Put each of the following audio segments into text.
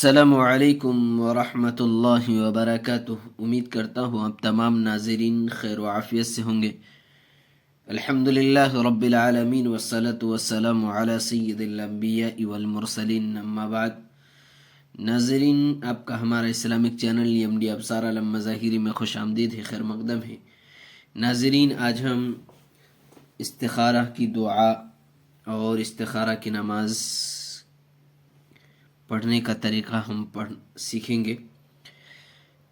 अस्सलामु अलैकुम वरहमतुल्लाहि वबरकातुह। उम्मीद करता हूँ आप तमाम नाज़रीन खैर व आफ़ियत से होंगे। अल्हम्दुलिल्लाह रब्बिल आलमीन वस्सलातु वस्सलामु अला सय्यिदिल अंबिया वल मुरसलीन, अम्मा बाद। नाज़रीन, आपका हमारा इस्लामिक चैनल एमडी अब्सार आलम मज़ाहिरी में खुश आमदीद है, खैर मकदम है। नाज़रीन, आज हम इस्तिखारा की दुआ और इस्तिखारा की नमाज़ पढ़ने का तरीक़ा हम सीखेंगे।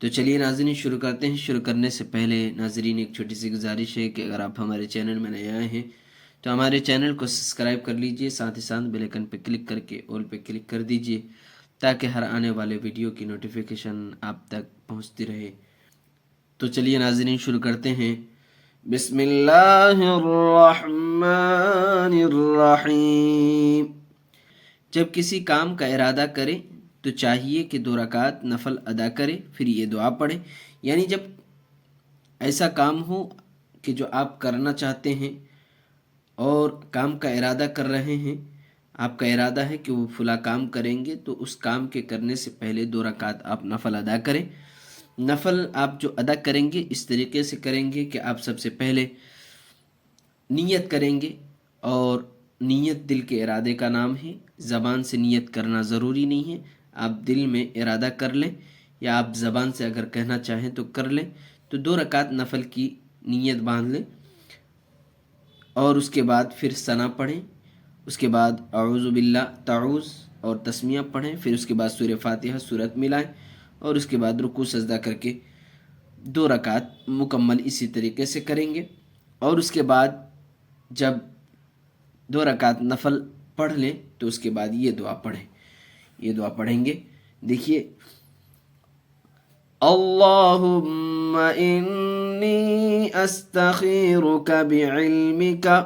तो चलिए नाज़रीन शुरू करते हैं। शुरू करने से पहले नाज़रीन एक छोटी सी गुजारिश है कि अगर आप हमारे चैनल में नए आए हैं तो हमारे चैनल को सब्सक्राइब कर लीजिए, साथ ही साथ बेल आइकन पर क्लिक करके ऑल पे क्लिक कर दीजिए ताकि हर आने वाले वीडियो की नोटिफिकेशन आप तक पहुंचती रहे। तो चलिए नाज़रीन शुरू करते हैं। बिस्मिल्लाहिर्रहमानिर्रहीम। जब किसी काम का इरादा करे तो चाहिए कि 2 रकात नफल अदा करे, फिर ये दुआ पढ़े। यानी जब ऐसा काम हो कि जो आप करना चाहते हैं और काम का इरादा कर रहे हैं, आपका इरादा है कि वो फला काम करेंगे, तो उस काम के करने से पहले 2 रकात आप नफल अदा करें। नफल आप जो अदा करेंगे इस तरीके से करेंगे कि आप सबसे पहले नियत करेंगे, और नियत दिल के इरादे का नाम है। ज़बान से नियत करना ज़रूरी नहीं है, आप दिल में इरादा कर लें या आप ज़बान से अगर कहना चाहें तो कर लें। तो 2 रकात नफल की नियत बांध लें और उसके बाद फिर सना पढ़ें। उसके बाद अऊज़ु बिल्लाह ताऊज़ और तस्मिया पढ़ें। फिर उसके बाद सूरह फातिहा सूरत मिलाएं और उसके बाद रुकू सजदा करके 2 रकात मुकम्मल इसी तरीके से करेंगे। और उसके बाद जब 2 रकात नफल पढ़ लें तो उसके बाद ये दुआ पढ़ें। ये दुआ पढ़ेंगे, देखिए, अल्लाहुम्मा इन्नी अस्तखीरुका बिइल्मिका,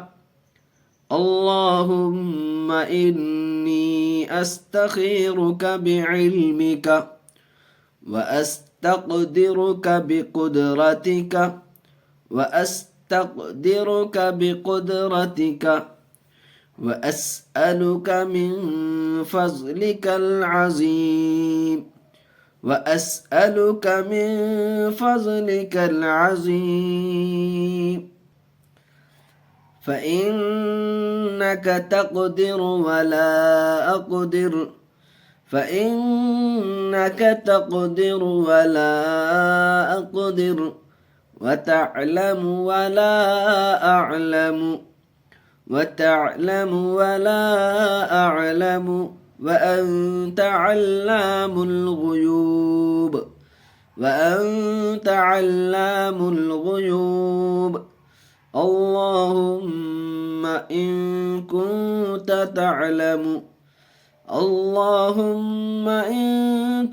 अल्लाहुम्मा इन्नी अस्तखीरुका बिइल्मिका व अस्तक़दिरुका बिक़ुदरतिका व अस्तक़दिरुका बिक़ुदरतिका व अस्अलुका मिन फ़ज़लिकल अज़ीम व अस्अलुका मिन फ़ज़लिकल अज़ीम फ़इन्नक तक़दिर वला अक़दिर फ़इन्नक तक़दिर वला अक़दिर वतअलम वला अअलम वतअलम वला अअलम वअन्त अल्लामुल गुयूब वअन्त अल्लामुल गुयूब अल्लाहुम्मा इन कुन्त तअलम अल्लाहुम्मा इन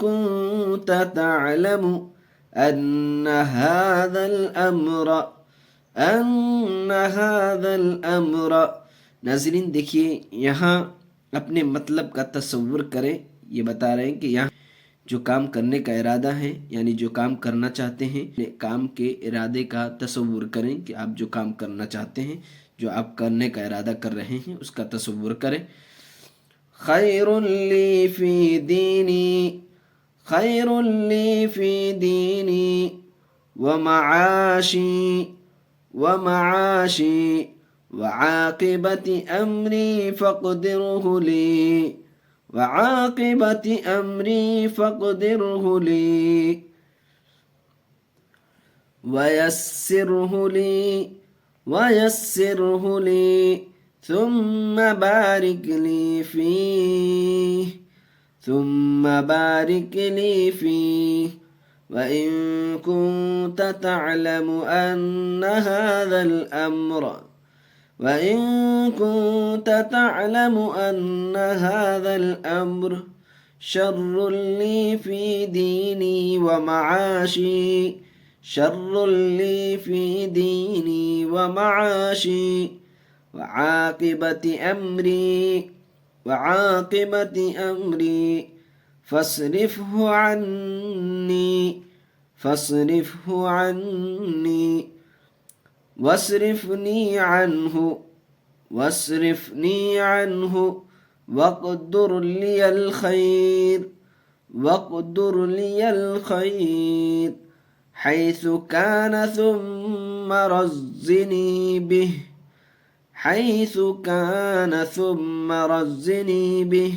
कुन्त तअलम अन्न हाज़ल अम्र। नाज़रीन देखिए, यहाँ अपने मतलब का तसव्वुर करें। ये बता रहे हैं कि यहाँ जो काम करने का इरादा है, यानी जो काम करना चाहते हैं, काम के इरादे का तसव्वुर करें कि आप जो काम करना चाहते हैं, जो आप करने का इरादा कर रहे हैं, उसका तसव्वुर करें। खैरुल ली फी दीनी, खैरुल ली फी दीनी व मआशी व मआशी व आक़िबति अम्री फ़क़दिरहु ली व आक़िबति अम्री फ़क़दिरहु ली व यस्सिरहु ली थुम्मा बारिक ली फ़ीह थुम्मा बारिक ली फ़ीह वइन कुन्त तअलमु अन्न हाज़ल अम्र वइन कुन्त तअलमु अन्न हाज़ल अम्र शर्रुल ली फ़ी दीनी व मआशी शर्रुल ली फ़ी दीनी व मआशी व आक़िबति अम्री फ़स्रिफ़हु अन्नी वस्रिफ़नी अन्हु वक़्दुर लियल खैर واقدر لي الخيط حيث كان ثم رزني به حيث كان ثم رزني به